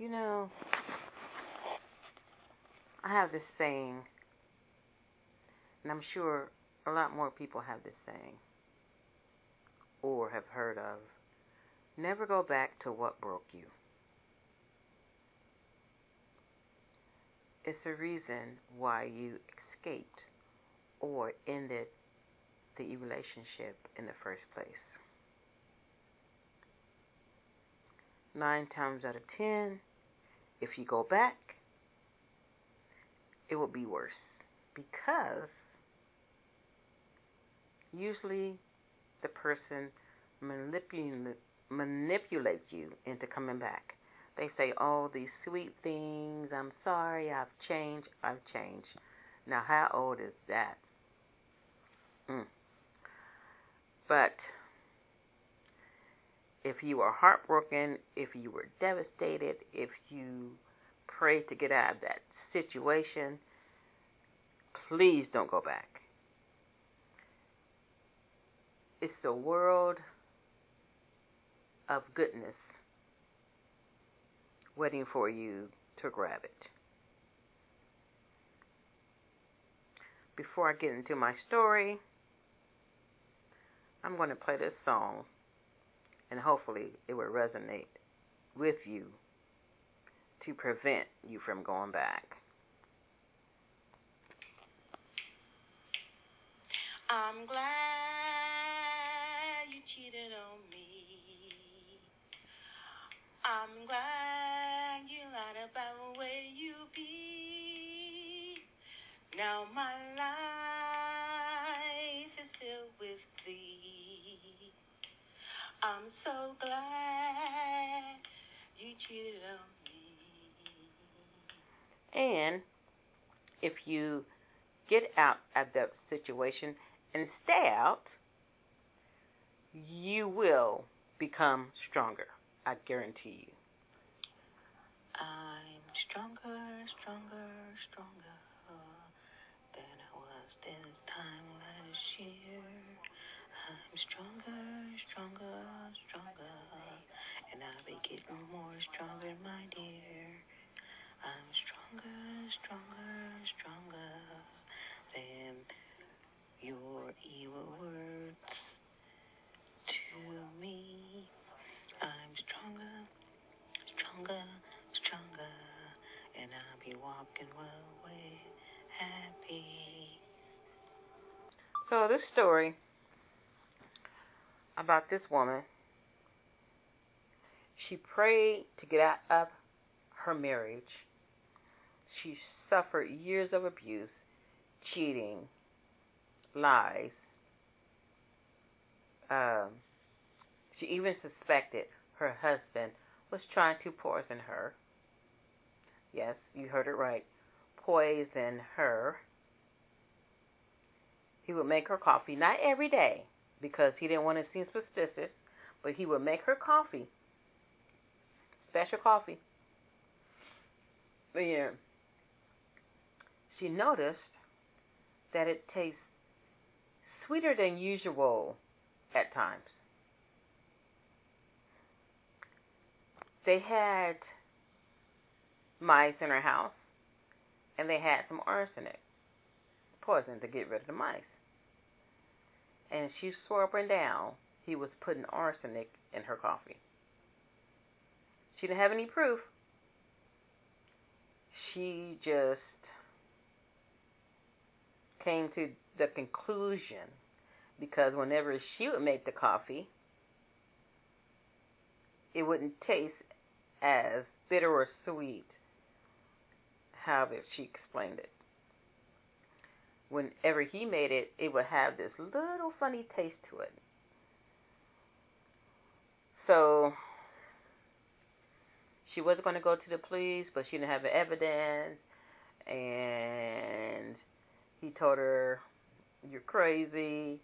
You know, I have this saying, and I'm sure a lot more people have this saying or have heard of. Never go back to what broke you. It's the reason why you escaped or ended the relationship in the first place. 9 times out of 10, if you go back, it will be worse. Because usually the person manipulates you into coming back. They say all these sweet things. I'm sorry, I've changed. Now, how old is that? But if you are heartbroken, if you were devastated, if you prayed to get out of that situation, please don't go back. It's a world of goodness waiting for you to grab it. Before I get into my story, I'm going to play this song, and hopefully it will resonate with you to prevent you from going back. I'm glad you cheated on me. I'm glad you lied about where you be. Now my life is filled with thee. I'm so glad you cheated on me. And if you get out of that situation and stay out, you will become stronger. I guarantee you. I'm stronger than I was this time last year. I'm stronger, and I'll be getting more stronger, my dear. I'm stronger than your evil words to me. I'm stronger, and I'll be walking away happy. So this story about this woman, she prayed to get out of her marriage. She suffered years of abuse, cheating, lies. She even suspected her husband was trying to poison her. Yes, you heard it right. Poison her. He would make her coffee, not every day, because he didn't want to seem suspicious, but he would make her coffee, special coffee. But yeah, she noticed that it tastes sweeter than usual at times. They had mice in her house, and they had some arsenic, poison to get rid of the mice. And she swore up and down he was putting arsenic in her coffee. She didn't have any proof. She just came to the conclusion because whenever she would make the coffee, it wouldn't taste as bitter or sweet, however she explained it. Whenever he made it, it would have this little funny taste to it. So she wasn't going to go to the police, but she didn't have the evidence, and he told her, "You're crazy.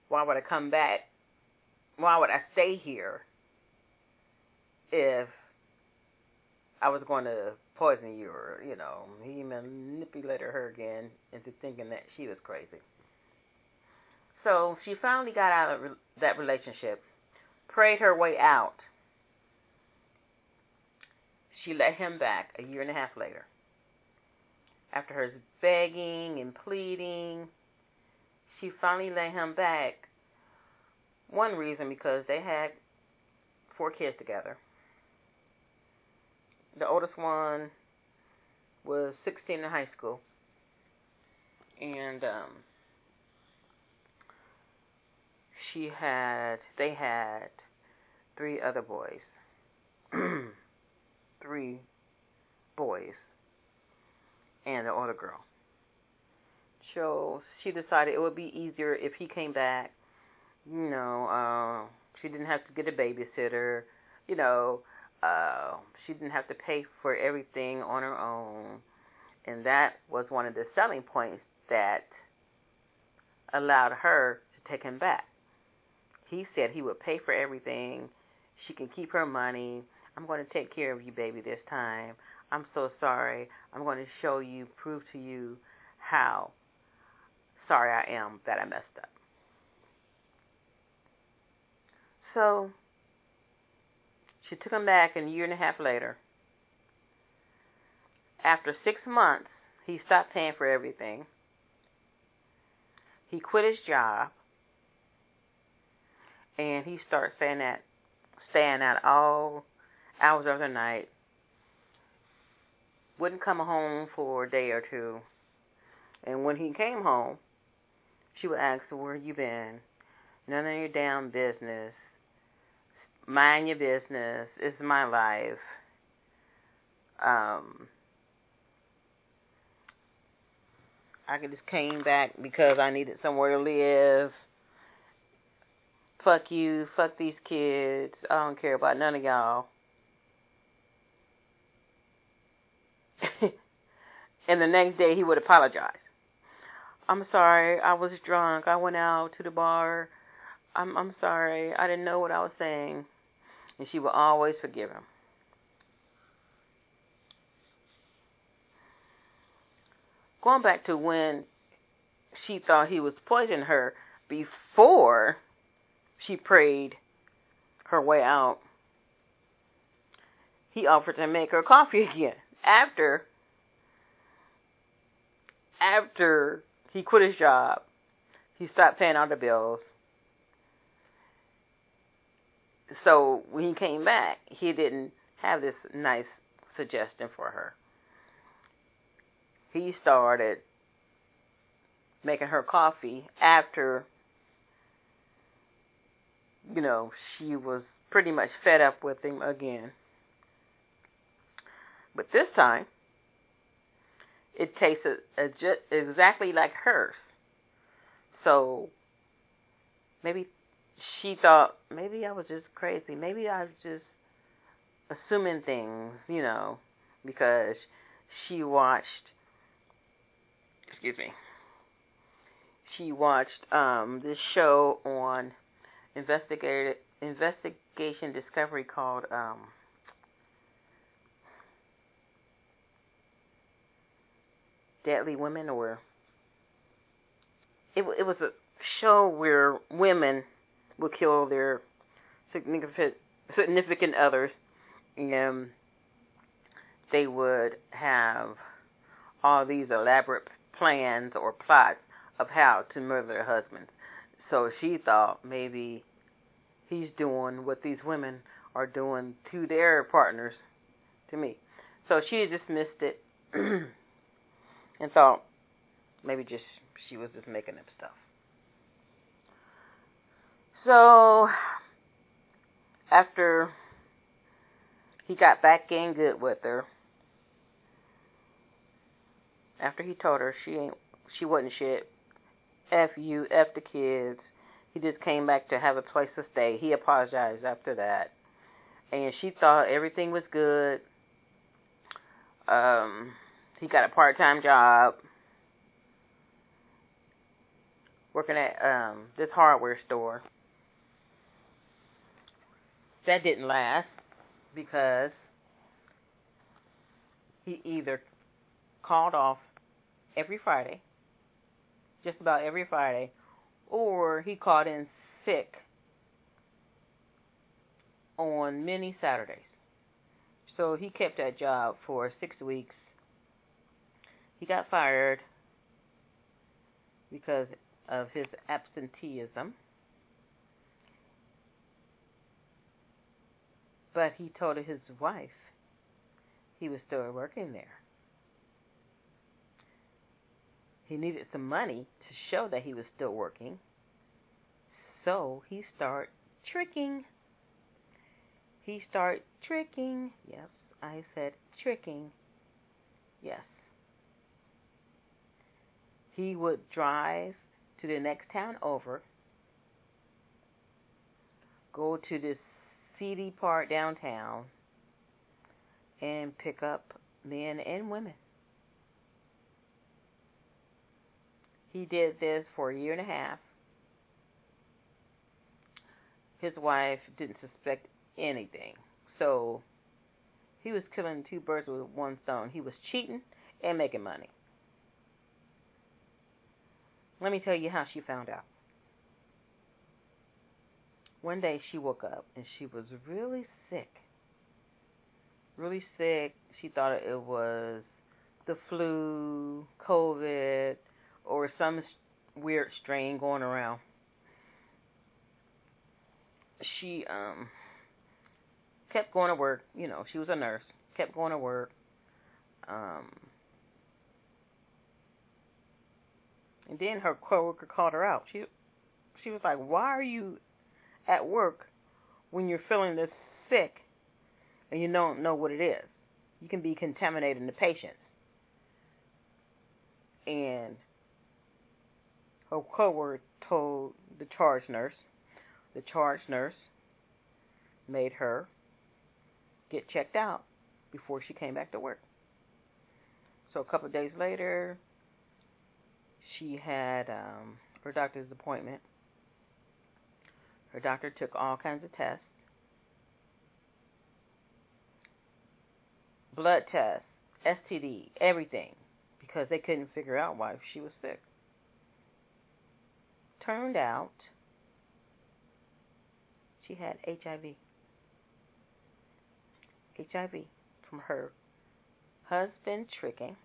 Why would I come back? Why would I stay here if I was going to poison you?" Or, he manipulated her again into thinking that she was crazy. So she finally got out of that relationship, prayed her way out. she let him back a year and a half later. After her begging and pleading, she finally let him back. One reason, because they had 4 kids together. The oldest one was 16 in high school. And they had 3 other boys. 3 boys and the older girl. So she decided it would be easier if he came back. She didn't have to get a babysitter. She didn't have to pay for everything on her own. And that was one of the selling points that allowed her to take him back. He said he would pay for everything. She can keep her money. I'm going to take care of you, baby, this time. I'm so sorry. I'm going to prove to you how sorry I am that I messed up. So she took him back, and a year and a half later, after 6 months, he stopped paying for everything. He quit his job, and he started staying out all hours of the night. Wouldn't come home for a day or two. And when he came home, she would ask, where you been? None of your damn business. Mind your business. It's my life. I just came back because I needed somewhere to live. Fuck you. Fuck these kids. I don't care about none of y'all. And the next day he would apologize. I'm sorry. I was drunk. I went out to the bar. I'm sorry. I didn't know what I was saying. And she would always forgive him. Going back to when she thought he was poisoning her before she prayed her way out, he offered to make her coffee again. After he quit his job, he stopped paying all the bills. So when he came back, he didn't have this nice suggestion for her. He started making her coffee after, she was pretty much fed up with him again. But this time, it tasted exactly like hers. So maybe she thought, maybe I was just crazy. Maybe I was just assuming things, because she watched this show on investigation discovery called Deadly Women, or it was a show where women would kill their significant others, and they would have all these elaborate plans or plots of how to murder their husbands. So she thought maybe he's doing what these women are doing to their partners to me. So she dismissed it and thought maybe she was just making up stuff. So after he got back in good with her, after he told her she wasn't shit, F you, F the kids, he just came back to have a place to stay. He apologized after that. And she thought everything was good. He got a part-time job working at this hardware store. That didn't last because he either called off every Friday, just about every Friday, or he called in sick on many Saturdays. So he kept that job for 6 weeks. He got fired because of his absenteeism. But he told his wife he was still working there. He needed some money to show that he was still working. So he started tricking. He started tricking. Yes, I said tricking. Yes. He would drive to the next town over, go to this seedy part downtown, and pick up men and women. He did this for a year and a half. His wife didn't suspect anything. So he was killing two birds with one stone. He was cheating and making money. Let me tell you how she found out. One day she woke up and she was really sick. Really sick. She thought it was the flu, COVID, or some weird strain going around. She kept going to work. You know, she was a nurse. Kept going to work. And then her coworker called her out. She was like, "Why are you at work when you're feeling this sick and you don't know what it is? You can be contaminating the patients." And her coworker told the charge nurse. The charge nurse made her get checked out before she came back to work. So a couple of days later, she had her doctor's appointment. Her doctor took all kinds of tests, blood tests, STD, everything, because they couldn't figure out why she was sick. Turned out she had HIV. HIV from her husband tricking,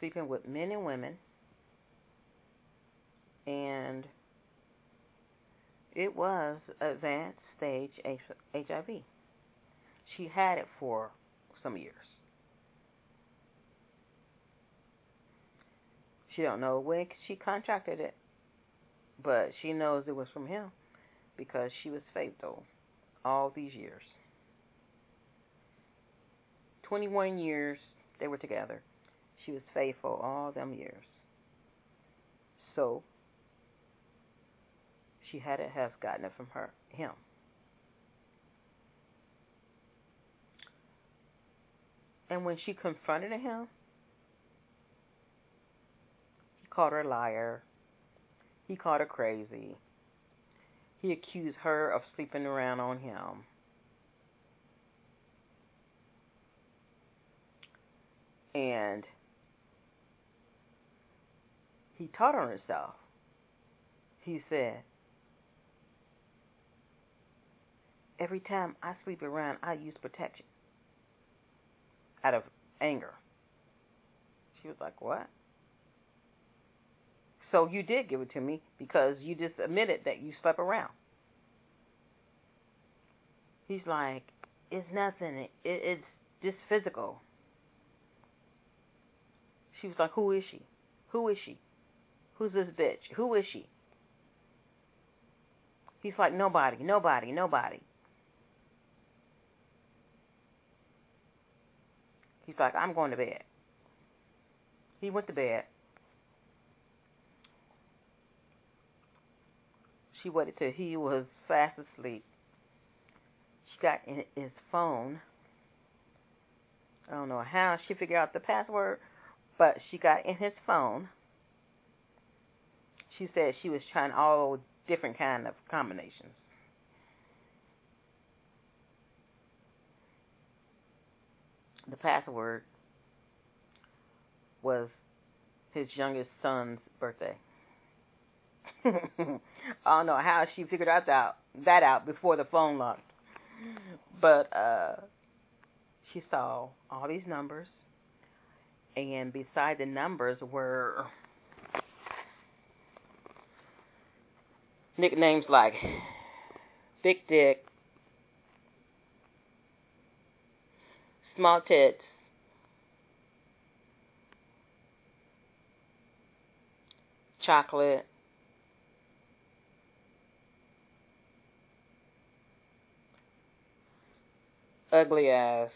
sleeping with men and women, and it was advanced stage HIV. She had it for some years. She don't know when she contracted it, but she knows it was from him because she was faithful all these years. 21 years they were together. She was faithful all them years. So she had to have gotten it from him. And when she confronted him, he called her a liar. He called her crazy. He accused her of sleeping around on him. And he taught on himself. He said, "Every time I sleep around, I use protection out of anger." She was like, "What?" "So you did give it to me because you just admitted that you slept around." He's like, "It's nothing. It's just physical." She was like, "Who is she? Who is she? Who's this bitch? Who is she?" He's like, "Nobody, nobody, nobody." He's like, "I'm going to bed." He went to bed. She waited till he was fast asleep. She got in his phone. I don't know how she figured out the password, but she got in his phone. She said she was trying all different kind of combinations. The password was his youngest son's birthday. I don't know how she figured that out before the phone locked. But She saw all these numbers, and beside the numbers were nicknames like Big Dick, Small Tits, Chocolate, Ugly Ass,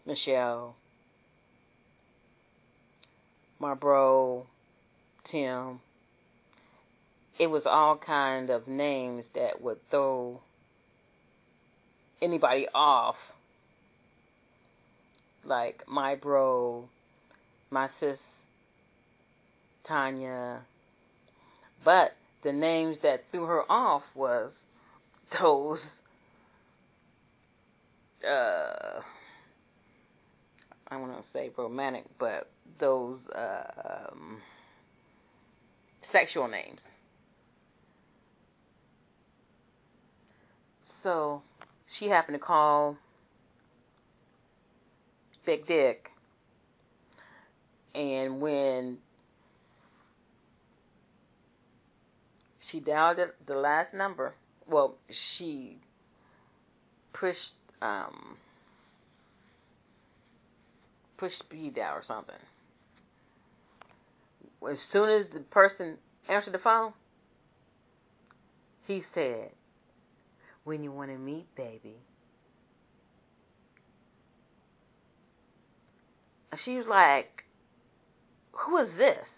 Michelle, my bro, Tim. It was all kind of names that would throw anybody off, like my bro, my sis Tanya. But the names that threw her off was those I want to say romantic, but those sexual names. So she happened to call Big Dick, and when she dialed the last number, well, she pushed speed down or something. As soon as the person answered the phone, he said, "When you want to meet, baby." And she was like, "Who is this?"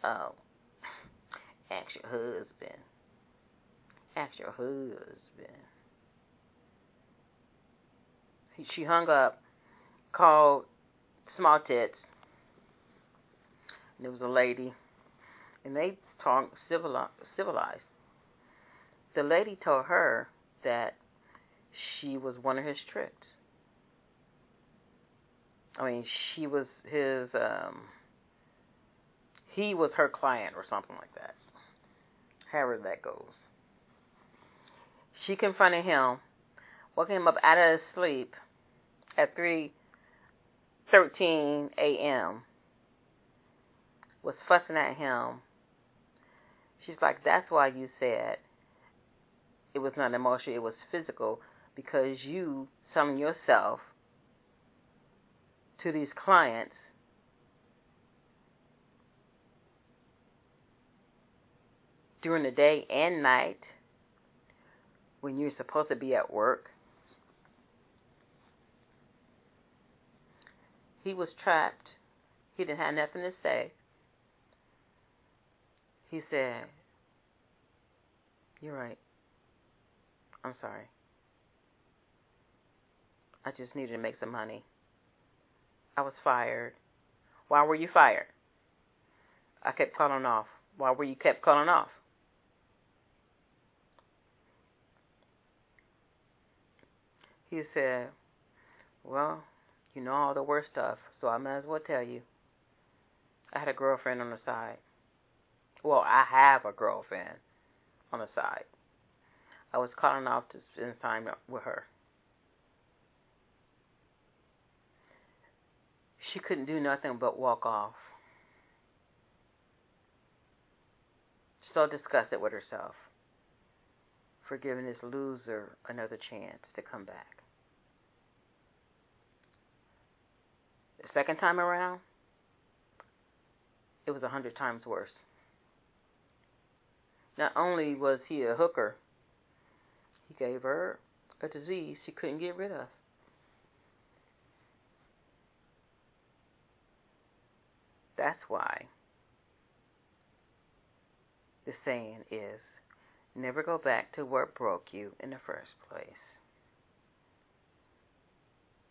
"Oh, ask your husband. Ask your husband." She hung up, called Small Tits, and there was a lady, and they talked civilized. The lady told her that she was one of his tricks. I mean, she was his, he was her client or something like that. However that goes. She confronted him, woke him up out of his sleep at 3:13 a.m., was fussing at him. She's like, "That's why you said it was not emotional, it was physical, because you selling yourself to these clients during the day and night when you're supposed to be at work." He was trapped. He didn't have nothing to say. He said, "You're right. I'm sorry. I just needed to make some money. I was fired." "Why were you fired?" "I kept calling off." "Why were you kept calling off?" He said, "Well, you know all the worst stuff, so I might as well tell you. I had a girlfriend on the side. Well, I have a girlfriend on the side. I was calling off to spend time with her. She couldn't do nothing but walk off. So disgusted with herself for giving this loser another chance to come back. The second time around, it was 100 times worse. Not only was he a hooker, he gave her a disease she couldn't get rid of. That's why the saying is, never go back to what broke you in the first place.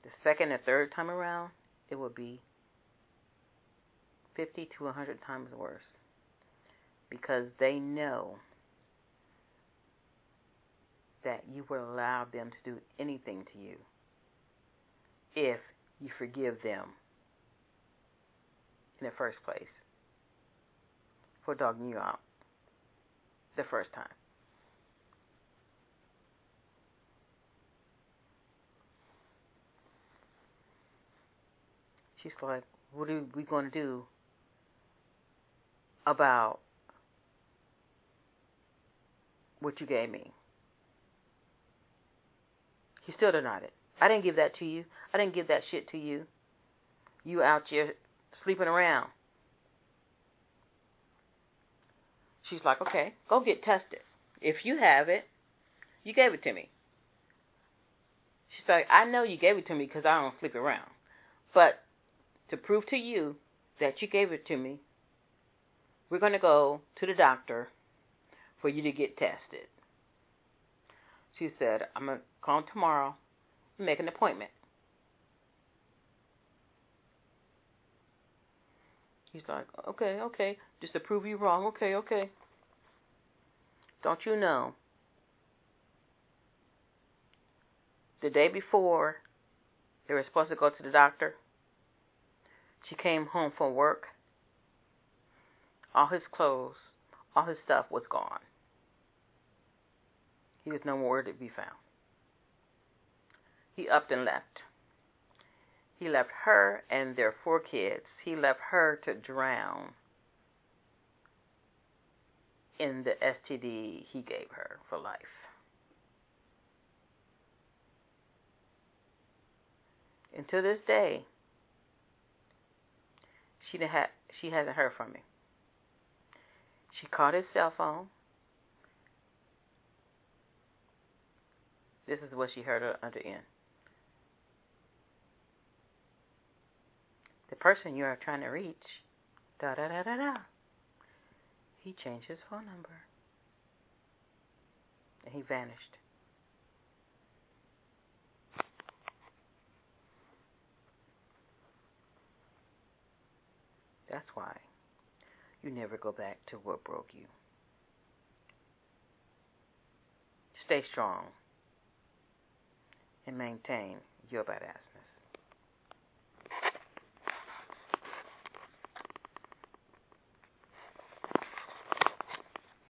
The second and third time around, it will be 50 to 100 times worse, because they know that you will allow them to do anything to you if you forgive them in the first place for dogging you out the first time. She's like, what are we going to do about what you gave me? He still denied it. I didn't give that to you. I didn't give that shit to you. You out here sleeping around. She's like, okay, go get tested. If you have it, you gave it to me. She's like, I know you gave it to me because I don't sleep around. But to prove to you that you gave it to me, we're going to go to the doctor for you to get tested. She said, I'm going to call tomorrow and make an appointment. He's like, okay, just to prove you wrong, okay. Don't you know, the day before they were supposed to go to the doctor, she came home from work, all his clothes, all his stuff was gone. He was nowhere to be found. He upped and left. He left her and their 4 kids. He left her to drown in the STD he gave her for life. And to this day, she hasn't heard from him. She called his cell phone. This is what she heard under in. The person you are trying to reach, da-da-da-da-da. He changed his phone number. And he vanished. That's why you never go back to what broke you. Stay strong and maintain your badass.